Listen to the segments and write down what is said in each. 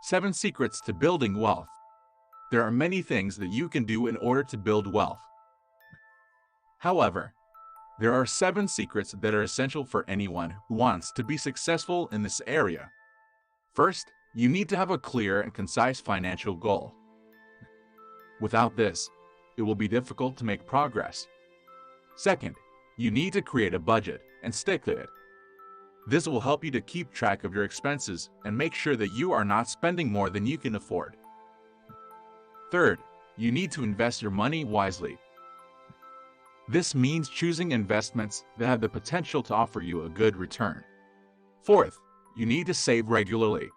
7 Secrets to Building Wealth. There are many things that you can do in order to build wealth. However, there are 7 secrets that are essential for anyone who wants to be successful in this area. First, you need to have a clear and concise financial goal. Without this, it will be difficult to make progress. Second, you need to create a budget and stick to it. This will help you to keep track of your expenses and make sure that you are not spending more than you can afford. Third, you need to invest your money wisely. This means choosing investments that have the potential to offer you a good return. Fourth, you need to save regularly.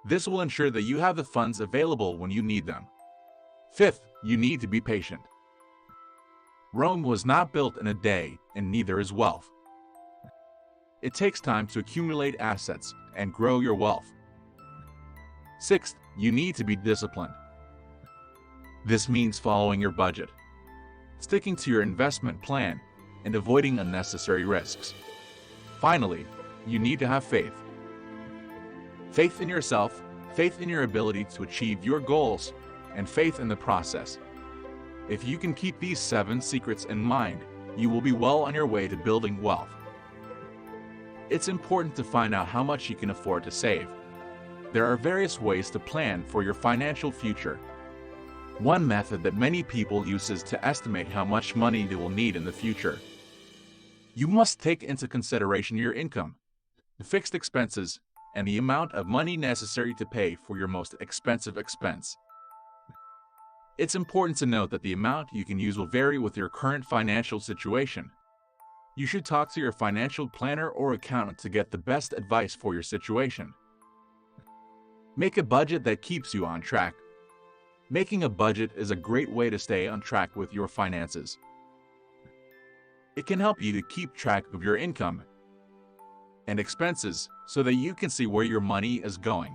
This will ensure that you have the funds available when you need them. Fifth, you need to be patient. Rome was not built in a day, and neither is wealth. It takes time to accumulate assets and grow your wealth. Sixth, you need to be disciplined. This means following your budget, sticking to your investment plan, and avoiding unnecessary risks. Finally, you need to have faith. Faith in yourself, faith in your ability to achieve your goals, and faith in the process. If you can keep these 7 secrets in mind, you will be well on your way to building wealth. It's important to find out how much you can afford to save. There are various ways to plan for your financial future. One method that many people use is to estimate how much money they will need in the future. You must take into consideration your income, the fixed expenses, and the amount of money necessary to pay for your most expensive expense. It's important to note that the amount you can use will vary with your current financial situation. You should talk to your financial planner or accountant to get the best advice for your situation. Make a budget that keeps you on track. Making a budget is a great way to stay on track with your finances. It can help you to keep track of your income and expenses so that you can see where your money is going.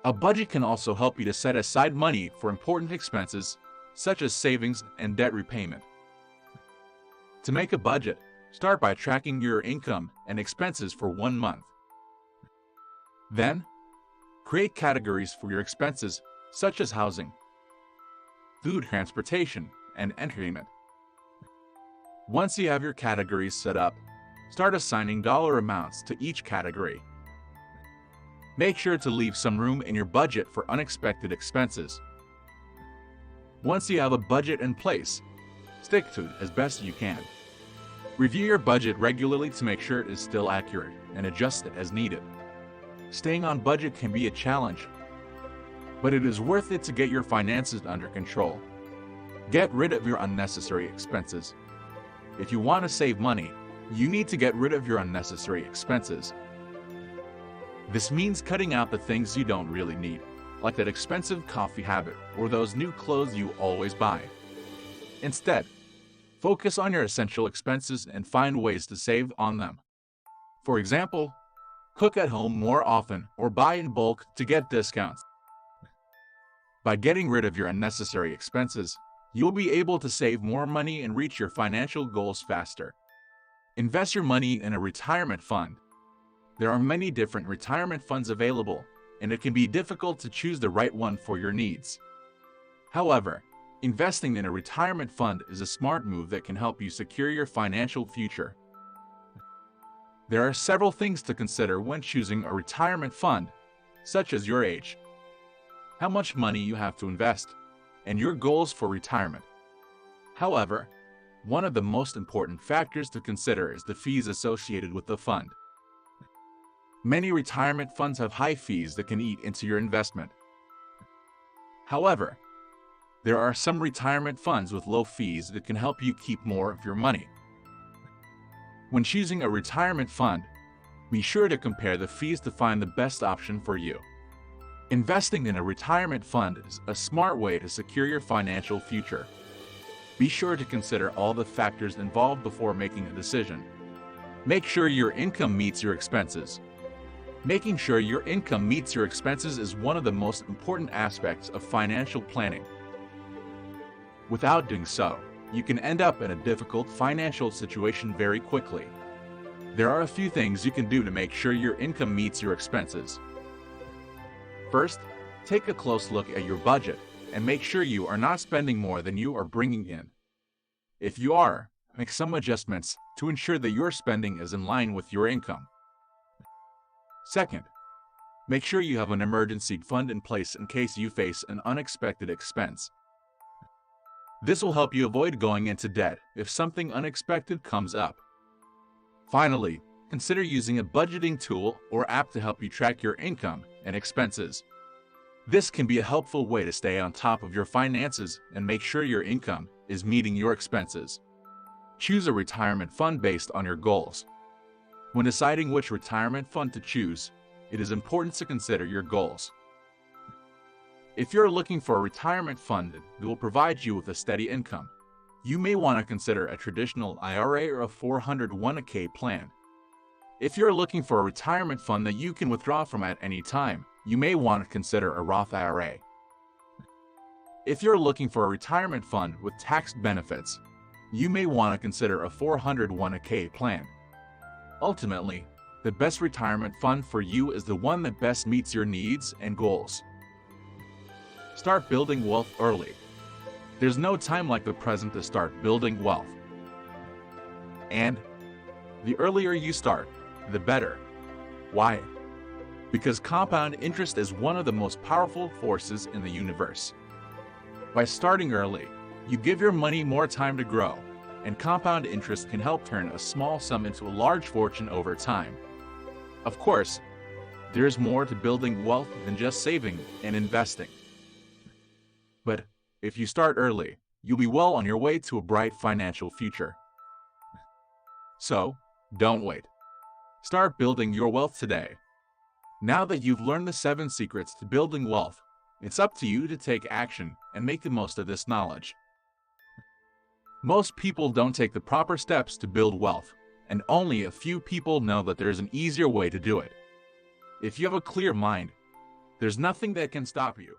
A budget can also help you to set aside money for important expenses, such as savings and debt repayment. To make a budget, start by tracking your income and expenses for 1 month. Then, create categories for your expenses, such as housing, food, transportation, and entertainment. Once you have your categories set up, start assigning dollar amounts to each category. Make sure to leave some room in your budget for unexpected expenses. Once you have a budget in place, stick to it as best you can. Review your budget regularly to make sure it is still accurate and adjust it as needed. Staying on budget can be a challenge, but it is worth it to get your finances under control. Get rid of your unnecessary expenses. If you want to save money, you need to get rid of your unnecessary expenses. This means cutting out the things you don't really need, like that expensive coffee habit or those new clothes you always buy. Instead, focus on your essential expenses and find ways to save on them. For example, cook at home more often or buy in bulk to get discounts. By getting rid of your unnecessary expenses, you'll be able to save more money and reach your financial goals faster. Invest your money in a retirement fund. There are many different retirement funds available, and it can be difficult to choose the right one for your needs. However, investing in a retirement fund is a smart move that can help you secure your financial future. There are several things to consider when choosing a retirement fund, such as your age, how much money you have to invest, and your goals for retirement. However, one of the most important factors to consider is the fees associated with the fund. Many retirement funds have high fees that can eat into your investment. However, there are some retirement funds with low fees that can help you keep more of your money. When choosing a retirement fund, be sure to compare the fees to find the best option for you. Investing in a retirement fund is a smart way to secure your financial future. Be sure to consider all the factors involved before making a decision. Make sure your income meets your expenses. Making sure your income meets your expenses is one of the most important aspects of financial planning. Without doing so, you can end up in a difficult financial situation very quickly. There are a few things you can do to make sure your income meets your expenses. First, take a close look at your budget and make sure you are not spending more than you are bringing in. If you are, make some adjustments to ensure that your spending is in line with your income. Second, make sure you have an emergency fund in place in case you face an unexpected expense. This will help you avoid going into debt if something unexpected comes up. Finally, consider using a budgeting tool or app to help you track your income and expenses. This can be a helpful way to stay on top of your finances and make sure your income is meeting your expenses. Choose a retirement fund based on your goals. When deciding which retirement fund to choose, it is important to consider your goals. If you're looking for a retirement fund that will provide you with a steady income, you may want to consider a traditional IRA or a 401k plan. If you're looking for a retirement fund that you can withdraw from at any time, you may want to consider a Roth IRA. If you're looking for a retirement fund with tax benefits, you may want to consider a 401k plan. Ultimately, the best retirement fund for you is the one that best meets your needs and goals. Start building wealth early. There's no time like the present to start building wealth. And the earlier you start, the better. Why? Because compound interest is one of the most powerful forces in the universe. By starting early, you give your money more time to grow, and compound interest can help turn a small sum into a large fortune over time. Of course, there's more to building wealth than just saving and investing. But if you start early, you'll be well on your way to a bright financial future. So, don't wait. Start building your wealth today. Now that you've learned the 7 secrets to building wealth, it's up to you to take action and make the most of this knowledge. Most people don't take the proper steps to build wealth, and only a few people know that there's an easier way to do it. If you have a clear mind, there's nothing that can stop you.